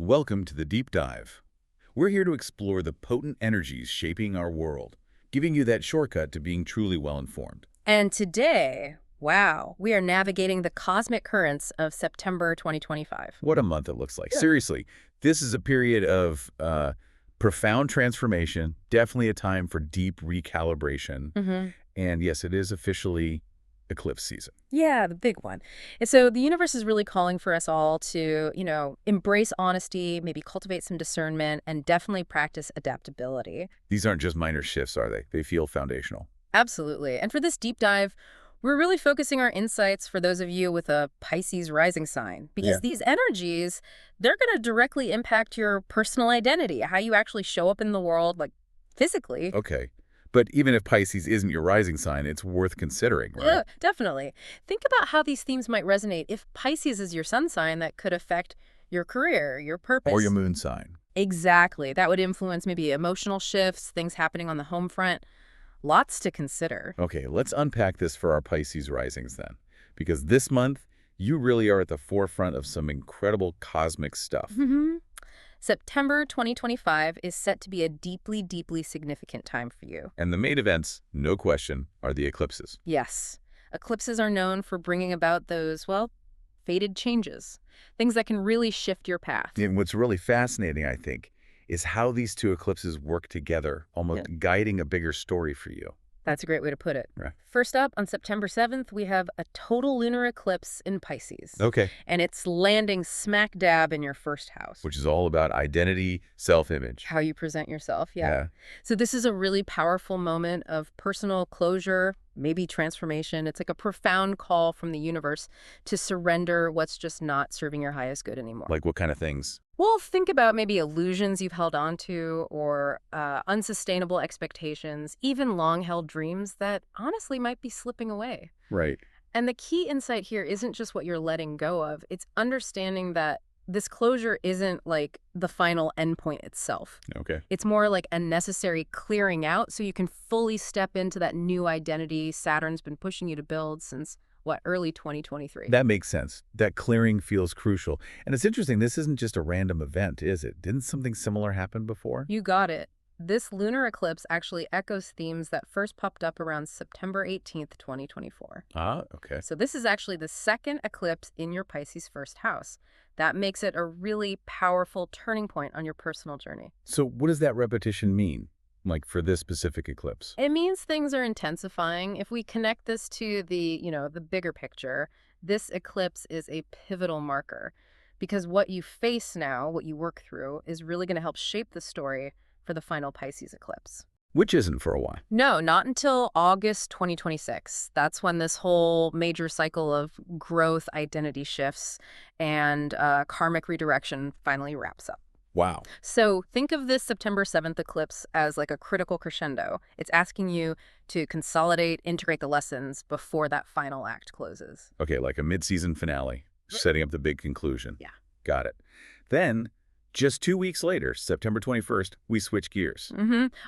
Welcome to the Deep Dive. We're here to explore the potent energies shaping our world, giving you that shortcut to being truly well-informed. And today, wow, we are navigating the cosmic currents of September 2025. What a month it looks like. Yeah. Seriously, this is a period of profound transformation, definitely a time for deep recalibration. And yes, it is officially eclipse season. Yeah, the big one. And so the universe is really calling for us all to, embrace honesty, maybe cultivate some discernment, and definitely practice adaptability. These aren't just minor shifts, are they? They feel foundational. Absolutely. And for this deep dive, we're really focusing our insights for those of you with a Pisces rising sign, because these energies, they're going to directly impact your personal identity, how you actually show up in the world, like physically. Okay. But even if Pisces isn't your rising sign, it's worth considering, right? Yeah, definitely. Think about how these themes might resonate. If Pisces is your sun sign, that could affect your career, your purpose. Or your moon sign. Exactly. That would influence maybe emotional shifts, things happening on the home front. Lots to consider. Okay, let's unpack this for our Pisces risings then. Because this month, you really are at the forefront of some incredible cosmic stuff. September 2025 is set to be a deeply, deeply significant time for you. And the main events, no question, are the eclipses. Yes. Eclipses are known for bringing about those, well, fated changes. Things that can really shift your path. And what's really fascinating, I think, is how these two eclipses work together, almost guiding a bigger story for you. That's a great way to put it. Right. First up, on September 7th, we have a total lunar eclipse in Pisces. Okay. And it's landing smack dab in your first house. Which is all about identity, self-image. How you present yourself, yeah. So this is a really powerful moment of personal closure, maybe transformation. It's like a profound call from the universe to surrender what's just not serving your highest good anymore. Like what kind of things? Well, think about maybe illusions you've held on to or unsustainable expectations, even long-held dreams that honestly might be slipping away. Right. And the key insight here isn't just what you're letting go of. It's understanding that this closure isn't like the final endpoint itself. Okay. It's more like a necessary clearing out so you can fully step into that new identity Saturn's been pushing you to build since early 2023. That makes sense. That clearing feels crucial. And it's interesting, this isn't just a random event, is it? Didn't something similar happen before? You got it. This lunar eclipse actually echoes themes that first popped up around September 18th, 2024. Ah, okay. So this is actually the second eclipse in your Pisces first house. That makes it a really powerful turning point on your personal journey. So what does that repetition mean? Like for this specific eclipse? It means things are intensifying. If we connect this to the bigger picture, this eclipse is a pivotal marker because what you face now, what you work through, is really going to help shape the story for the final Pisces eclipse. Which isn't for a while. No, not until August 2026. That's when this whole major cycle of growth, identity shifts, and karmic redirection finally wraps up. Wow. So think of this September 7th eclipse as like a critical crescendo. It's asking you to consolidate, integrate the lessons before that final act closes. Okay, like a mid-season finale, setting up the big conclusion. Yeah. Got it. Then, just 2 weeks later, September 21st, we switch gears.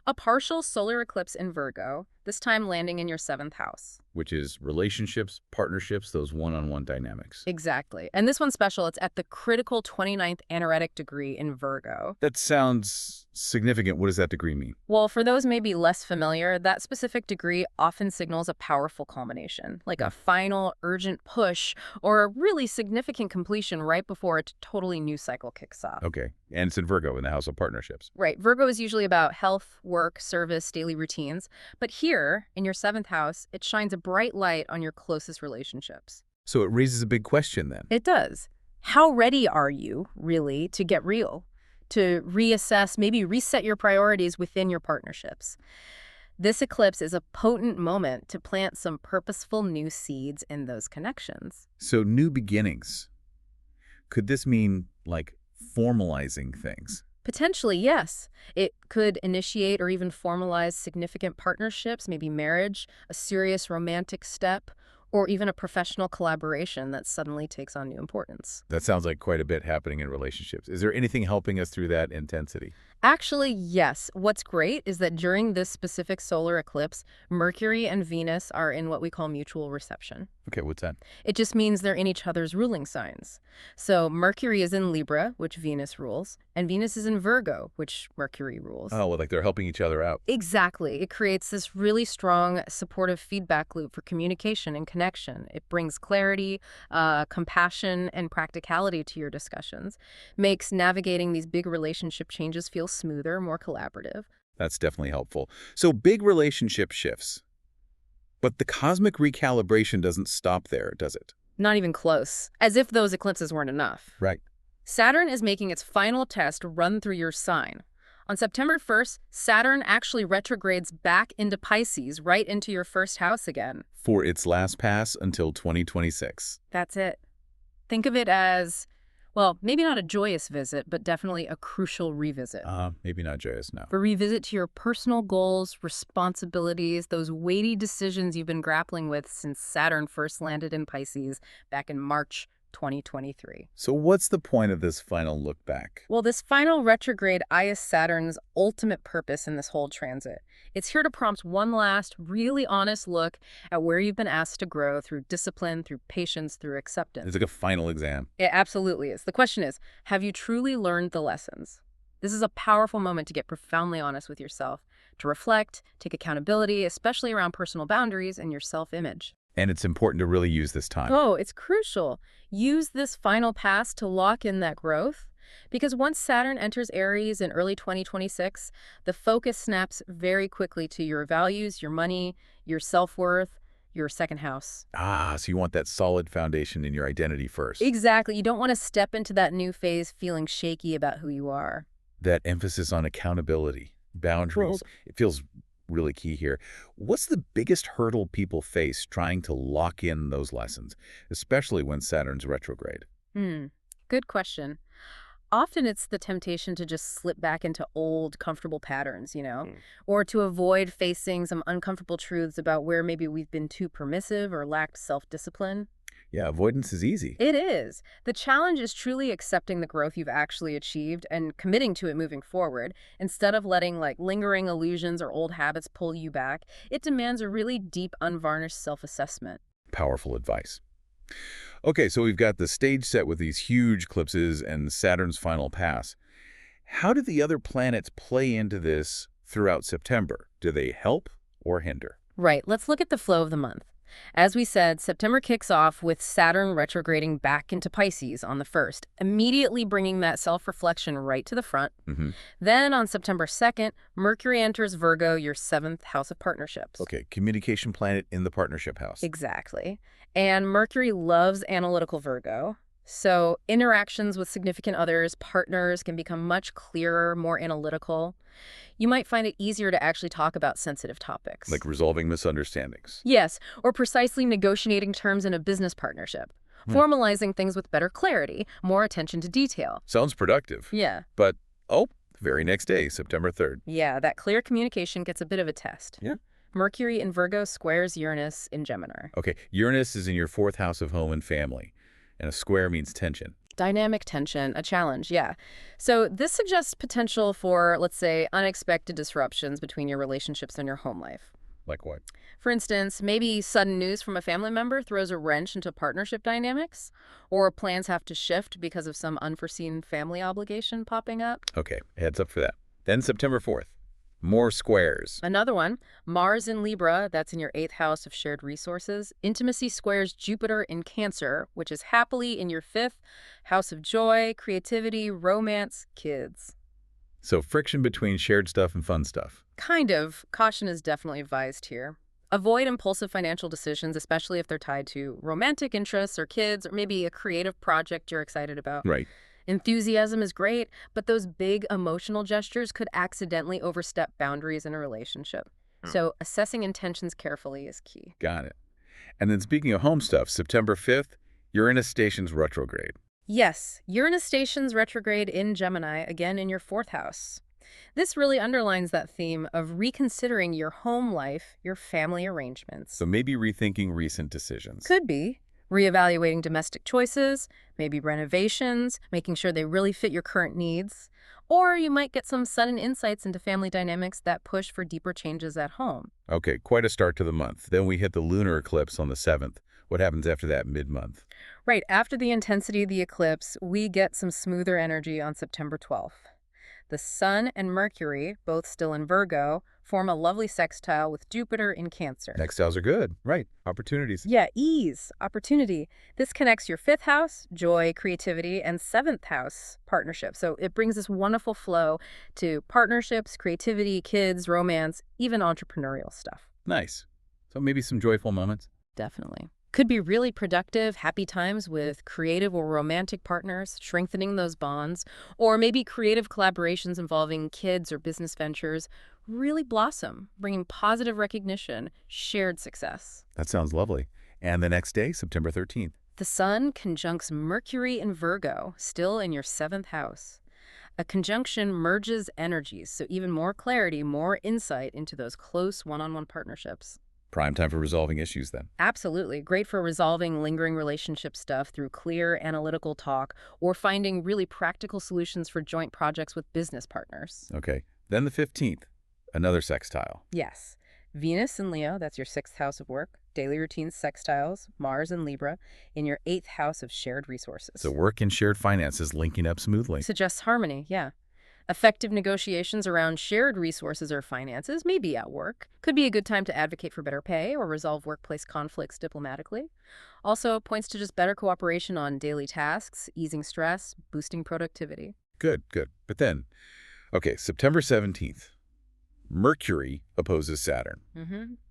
A partial solar eclipse in Virgo, this time landing in your 7th house. Which is relationships, partnerships, those one-on-one dynamics. Exactly. And this one's special. It's at the critical 29th anaretic degree in Virgo. That sounds significant. What does that degree mean? Well, for those maybe less familiar, that specific degree often signals a powerful culmination, like a final urgent push or a really significant completion right before a totally new cycle kicks off. Okay. And it's in Virgo, in the house of partnerships. Right. Virgo is usually about health, work, service, daily routines. But here, in your 7th house, it shines a bright light on your closest relationships. So it raises a big question then. It does. How ready are you, really, to get real? To reassess, maybe reset your priorities within your partnerships? This eclipse is a potent moment to plant some purposeful new seeds in those connections. So new beginnings. Could this mean, like, formalizing things? Potentially, yes. It could initiate or even formalize significant partnerships, maybe marriage, a serious romantic step, Or even a professional collaboration that suddenly takes on new importance. That sounds like quite a bit happening in relationships. Is there anything helping us through that intensity? Actually, yes. What's great is that during this specific solar eclipse, Mercury and Venus are in what we call mutual reception. Okay, what's that? It just means they're in each other's ruling signs. So Mercury is in Libra, which Venus rules, and Venus is in Virgo, which Mercury rules. Oh, well, like they're helping each other out. Exactly. It creates this really strong, supportive feedback loop for communication and connection. It brings clarity, compassion, and practicality to your discussions, makes navigating these big relationship changes feel smoother, more collaborative. That's definitely helpful. So big relationship shifts. But the cosmic recalibration doesn't stop there, does it? Not even close. As if those eclipses weren't enough. Right. Saturn is making its final test run through your sign. On September 1st, Saturn actually retrogrades back into Pisces, right into your first house again. For its last pass until 2026. That's it. Think of it as, well, maybe not a joyous visit, but definitely a crucial revisit. Maybe not joyous, no. A revisit to your personal goals, responsibilities, those weighty decisions you've been grappling with since Saturn first landed in Pisces back in March 2023. So what's the point of this final look back? Well, this final retrograde eyes Saturn's ultimate purpose in this whole transit. It's here to prompt one last, really honest look at where you've been asked to grow through discipline, through patience, through acceptance. It's like a final exam. It absolutely is. The question is, have you truly learned the lessons? This is a powerful moment to get profoundly honest with yourself, to reflect, take accountability, especially around personal boundaries and your self-image. And it's important to really use this time. Oh, it's crucial. Use this final pass to lock in that growth. Because once Saturn enters Aries in early 2026, the focus snaps very quickly to your values, your money, your self-worth, your second house. So you want that solid foundation in your identity first. Exactly. You don't want to step into that new phase feeling shaky about who you are. That emphasis on accountability, boundaries, it feels really key here. What's the biggest hurdle people face trying to lock in those lessons, especially when Saturn's retrograde? Good question. Often it's the temptation to just slip back into old, comfortable patterns, or to avoid facing some uncomfortable truths about where maybe we've been too permissive or lacked self-discipline. Yeah, avoidance is easy. It is. The challenge is truly accepting the growth you've actually achieved and committing to it moving forward. Instead of letting lingering illusions or old habits pull you back, it demands a really deep, unvarnished self-assessment. Powerful advice. Okay, so we've got the stage set with these huge eclipses and Saturn's final pass. How do the other planets play into this throughout September? Do they help or hinder? Right. Let's look at the flow of the month. As we said, September kicks off with Saturn retrograding back into Pisces on the 1st, immediately bringing that self-reflection right to the front. Then on September 2nd, Mercury enters Virgo, your 7th house of partnerships. Okay, communication planet in the partnership house. Exactly. And Mercury loves analytical Virgo. So interactions with significant others, partners, can become much clearer, more analytical. You might find it easier to actually talk about sensitive topics. Like resolving misunderstandings. Yes, or precisely negotiating terms in a business partnership. Formalizing things with better clarity, more attention to detail. Sounds productive. Yeah. But, the very next day, September 3rd. Yeah, that clear communication gets a bit of a test. Yeah. Mercury in Virgo squares Uranus in Gemini. Okay, Uranus is in your 4th house of home and family, and a square means tension. Dynamic tension, a challenge, yeah. So this suggests potential for, let's say, unexpected disruptions between your relationships and your home life. Like what? For instance, maybe sudden news from a family member throws a wrench into partnership dynamics, or plans have to shift because of some unforeseen family obligation popping up. Okay, heads up for that. Then September 4th, more squares. Another one, Mars in Libra, that's in your 8th house of shared resources. Intimacy squares Jupiter in Cancer, which is happily in your 5th house of joy, creativity, romance, kids. So friction between shared stuff and fun stuff. Kind of. Caution is definitely advised here. Avoid impulsive financial decisions, especially if they're tied to romantic interests or kids or maybe a creative project you're excited about. Right. Enthusiasm is great, but those big emotional gestures could accidentally overstep boundaries in a relationship. So assessing intentions carefully is key. Got it. And then speaking of home stuff, September 5th, Uranus stations retrograde. Yes, Uranus stations retrograde in Gemini, again in your 4th house. This really underlines that theme of reconsidering your home life, your family arrangements. So maybe rethinking recent decisions. Could be reevaluating domestic choices, maybe renovations, making sure they really fit your current needs. Or you might get some sudden insights into family dynamics that push for deeper changes at home. Okay, quite a start to the month. Then we hit the lunar eclipse on the 7th. What happens after that, mid-month? Right after the intensity of the eclipse, we get some smoother energy on September 12th. The Sun and Mercury, both still in Virgo, form a lovely sextile with Jupiter in Cancer. Nextiles are good. Right. Opportunities. Yeah, ease, opportunity. This connects your 5th house, joy, creativity, and 7th house, partnership. So it brings this wonderful flow to partnerships, creativity, kids, romance, even entrepreneurial stuff. Nice. So maybe some joyful moments. Definitely. Could be really productive, happy times with creative or romantic partners, strengthening those bonds, or maybe creative collaborations involving kids or business ventures really blossom, bringing positive recognition, shared success. That sounds lovely. And the next day, September 13th. The Sun conjuncts Mercury in Virgo, still in your 7th house. A conjunction merges energies, so even more clarity, more insight into those close one-on-one partnerships. Prime time for resolving issues then. Absolutely. Great for resolving lingering relationship stuff through clear analytical talk or finding really practical solutions for joint projects with business partners. Okay. Then the 15th, another sextile. Yes. Venus in Leo, that's your 6th house of work. Daily routines, sextiles, Mars in Libra, in your 8th house of shared resources. So work and shared finances linking up smoothly. Suggests harmony, yeah. Effective negotiations around shared resources or finances may be at work. Could be a good time to advocate for better pay or resolve workplace conflicts diplomatically. Also points to just better cooperation on daily tasks, easing stress, boosting productivity. Good, good. But then, okay, September 17th, Mercury opposes Saturn.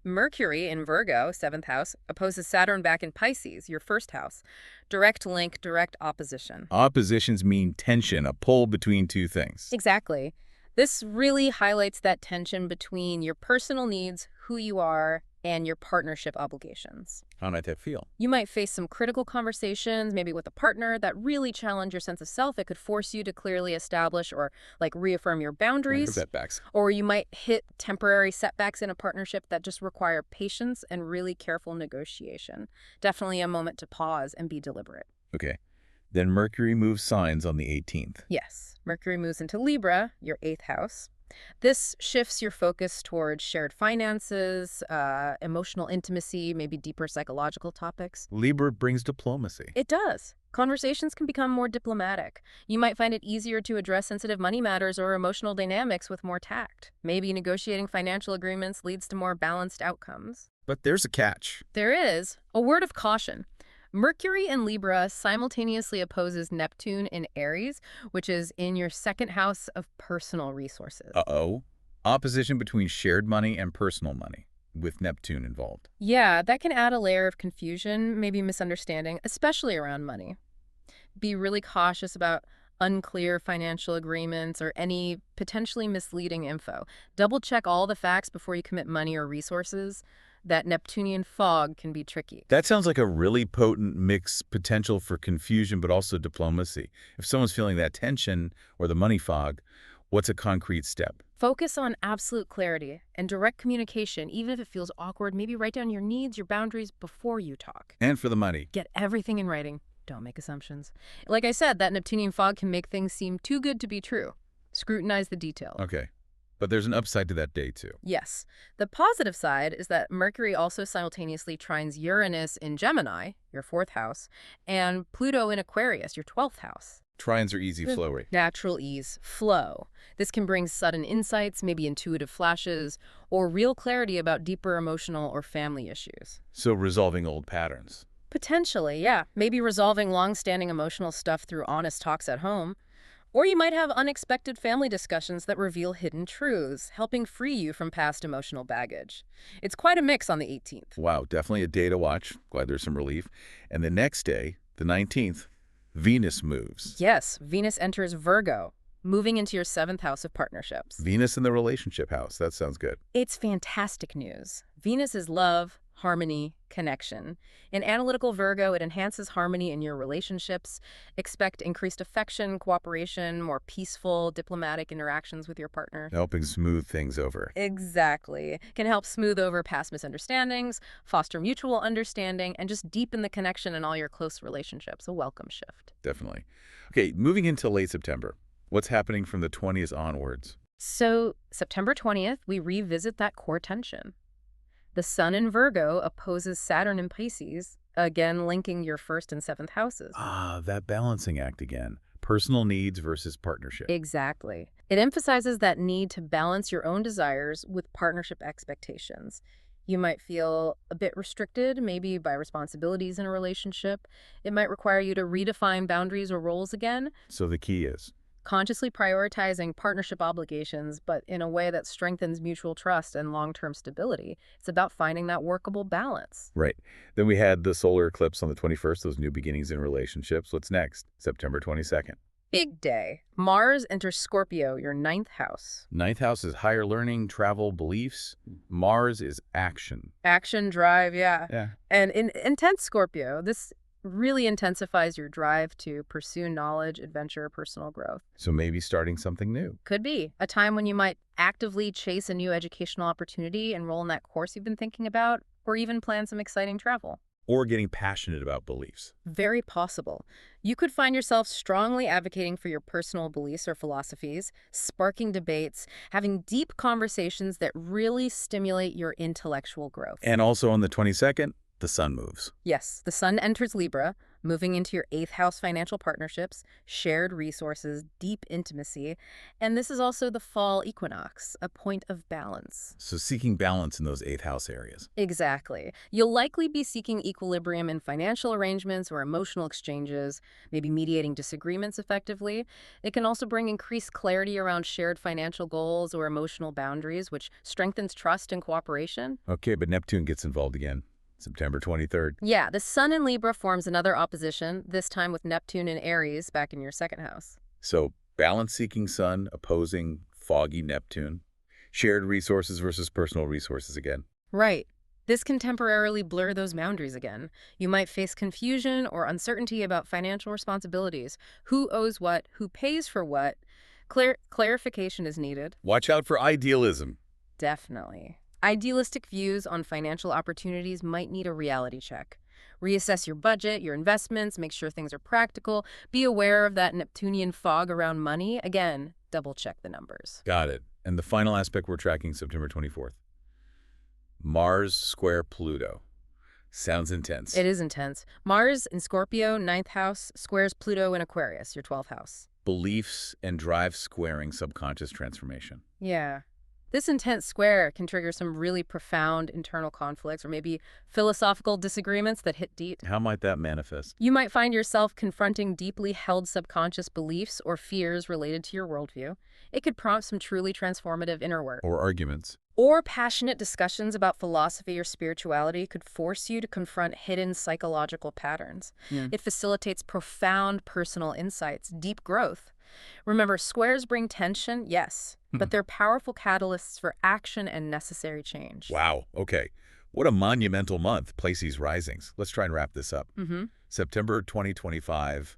Mercury in Virgo, 7th house, opposes Saturn back in Pisces, your 1st house. Direct link, direct opposition. Oppositions mean tension, a pull between two things. Exactly. This really highlights that tension between your personal needs, who you are, and your partnership obligations. How might that feel? You might face some critical conversations, maybe with a partner, that really challenge your sense of self. It could force you to clearly establish or reaffirm your boundaries. Setbacks. Or you might hit temporary setbacks in a partnership that just require patience and really careful negotiation. Definitely a moment to pause and be deliberate. Okay. Then Mercury moves signs on the 18th. Yes, Mercury moves into Libra, your 8th house. This shifts your focus towards shared finances, emotional intimacy, maybe deeper psychological topics. Libra brings diplomacy. It does. Conversations can become more diplomatic. You might find it easier to address sensitive money matters or emotional dynamics with more tact. Maybe negotiating financial agreements leads to more balanced outcomes. But there's a catch. There is. A word of caution. Mercury in Libra simultaneously opposes Neptune in Aries, which is in your 2nd house of personal resources. Uh-oh. Opposition between shared money and personal money, with Neptune involved. Yeah, that can add a layer of confusion, maybe misunderstanding, especially around money. Be really cautious about unclear financial agreements or any potentially misleading info. Double-check all the facts before you commit money or resources. That Neptunian fog can be tricky. That sounds like a really potent mix, potential for confusion, but also diplomacy. If someone's feeling that tension or the money fog, what's a concrete step? Focus on absolute clarity and direct communication, even if it feels awkward. Maybe write down your needs, your boundaries before you talk. And for the money. Get everything in writing. Don't make assumptions. Like I said, that Neptunian fog can make things seem too good to be true. Scrutinize the details. Okay. But there's an upside to that day, too. Yes. The positive side is that Mercury also simultaneously trines Uranus in Gemini, your 4th house, and Pluto in Aquarius, your 12th house. Trines are easy flow rate. Natural ease, flow. This can bring sudden insights, maybe intuitive flashes, or real clarity about deeper emotional or family issues. So resolving old patterns. Potentially, yeah. Maybe resolving long-standing emotional stuff through honest talks at home. Or you might have unexpected family discussions that reveal hidden truths, helping free you from past emotional baggage. It's quite a mix on the 18th. Wow, definitely a day to watch. Glad there's some relief. And the next day, the 19th, Venus moves. Yes, Venus enters Virgo, moving into your 7th house of partnerships. Venus in the relationship house. That sounds good. It's fantastic news. Venus is love, harmony, connection. In analytical Virgo, it enhances harmony in your relationships. Expect increased affection, cooperation, more peaceful, diplomatic interactions with your partner. Helping smooth things over. Exactly. Can help smooth over past misunderstandings, foster mutual understanding, and just deepen the connection in all your close relationships. A welcome shift. Definitely. Okay, moving into late September. What's happening from the 20th onwards? So, September 20th, we revisit that core tension. The Sun in Virgo opposes Saturn in Pisces, again linking your first and seventh houses. Ah, that balancing act again. Personal needs versus partnership. Exactly. It emphasizes that need to balance your own desires with partnership expectations. You might feel a bit restricted, maybe by responsibilities in a relationship. It might require you to redefine boundaries or roles again. So the key is? Consciously prioritizing partnership obligations, but in a way that strengthens mutual trust and long-term stability. It's about finding that workable balance. Right. Then we had the solar eclipse on the 21st, those new beginnings in relationships. What's next? September 22nd. Big day. Mars enters Scorpio, your ninth house. Ninth house is higher learning, travel, beliefs. Mars is action. Action, drive, yeah. Yeah. And in intense Scorpio, this really intensifies your drive to pursue knowledge, adventure, personal growth. So maybe starting something new. Could be a time when you might actively chase a new educational opportunity, enroll in that course you've been thinking about, or even plan some exciting travel. Or getting passionate about beliefs. Very possible. You could find yourself strongly advocating for your personal beliefs or philosophies, sparking debates, having deep conversations that really stimulate your intellectual growth. And also on the 22nd, the sun moves. Yes, the Sun enters Libra, moving into your eighth house financial partnerships, shared resources, deep intimacy, and this is also the fall equinox, a point of balance. So seeking balance in those eighth house areas. Exactly. You'll likely be seeking equilibrium in financial arrangements or emotional exchanges, maybe mediating disagreements effectively. It can also bring increased clarity around shared financial goals or emotional boundaries, which strengthens trust and cooperation. Okay, but Neptune gets involved again. September 23rd. Yeah, the Sun in Libra forms another opposition, this time with Neptune in Aries back in your second house. So balance-seeking sun opposing foggy Neptune. Shared resources versus personal resources again. Right. This can temporarily blur those boundaries again. You might face confusion or uncertainty about financial responsibilities. Who owes what? Who pays for what? Clarification is needed. Watch out for idealism. Definitely. Idealistic views on financial opportunities might need a reality check. Reassess your budget, your investments, make sure things are practical. Be aware of that Neptunian fog around money. Again, double-check the numbers. Got it. And the final aspect we're tracking, September 24th. Mars square Pluto. Sounds intense. It is intense. Mars in Scorpio, ninth house, squares Pluto in Aquarius, your 12th house. Beliefs and drive squaring subconscious transformation. Yeah. This intense square can trigger some really profound internal conflicts or maybe philosophical disagreements that hit deep. How might that manifest? You might find yourself confronting deeply held subconscious beliefs or fears related to your worldview. It could prompt some truly transformative inner work. Or arguments. Or passionate discussions about philosophy or spirituality could force you to confront hidden psychological patterns. It facilitates profound personal insights, deep growth. Remember, squares bring tension, yes, but they're powerful catalysts for action and necessary change. Wow. Okay. What a monumental month, Pisces risings. Let's try and wrap this up. September 2025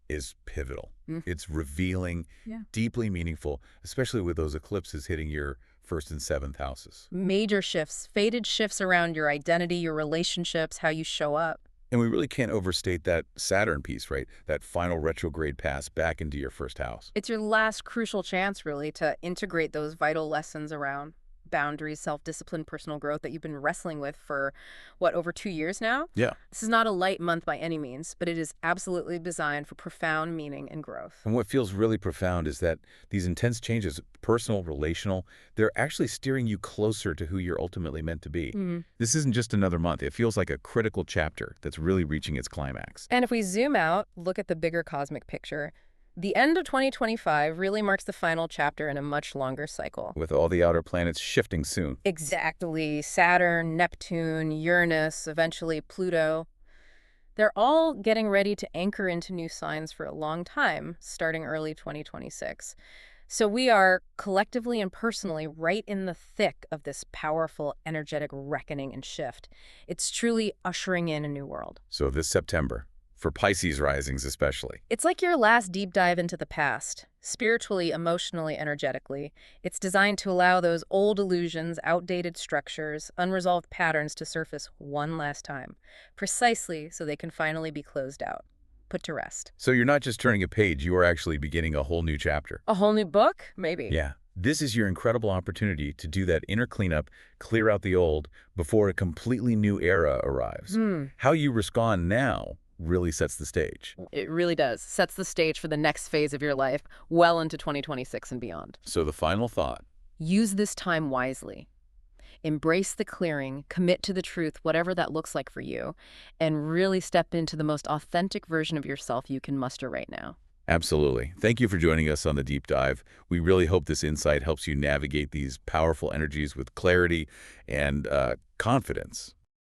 is pivotal. It's revealing, deeply meaningful, especially with those eclipses hitting your first and seventh houses. Major shifts, fated shifts around your identity, your relationships, how you show up. And we really can't overstate that Saturn piece, right? That final retrograde pass back into your first house. It's your last crucial chance, really, to integrate those vital lessons around boundaries, self-discipline, personal growth that you've been wrestling with for, what, over 2 years now? Yeah. This is not a light month by any means, but it is absolutely designed for profound meaning and growth. And what feels really profound is that these intense changes, personal, relational, they're actually steering you closer to who you're ultimately meant to be. This isn't just another month. It feels like a critical chapter that's really reaching its climax. And if we zoom out, look at the bigger cosmic picture, the end of 2025 really marks the final chapter in a much longer cycle. With all the outer planets shifting soon. Exactly. Saturn, Neptune, Uranus, eventually Pluto. They're all getting ready to anchor into new signs for a long time, starting early 2026. So we are collectively and personally right in the thick of this powerful, energetic reckoning and shift. It's truly ushering in a new world. So this September, for Pisces risings especially. It's like your last deep dive into the past, spiritually, emotionally, energetically. It's designed to allow those old illusions, outdated structures, unresolved patterns to surface one last time, precisely so they can finally be closed out, put to rest. So you're not just turning a page, you are actually beginning a whole new chapter. A whole new book? Maybe. Yeah. This is your incredible opportunity to do that inner cleanup, clear out the old, before a completely new era arrives. How you respond now really sets the stage. It really does. Sets the stage for the next phase of your life, well into 2026 and beyond. So the final thought. Use this time wisely. Embrace the clearing, commit to the truth, whatever that looks like for you, and really step into the most authentic version of yourself you can muster right now. Absolutely. Thank you for joining us on the deep dive. We really hope this insight helps you navigate these powerful energies with clarity and confidence.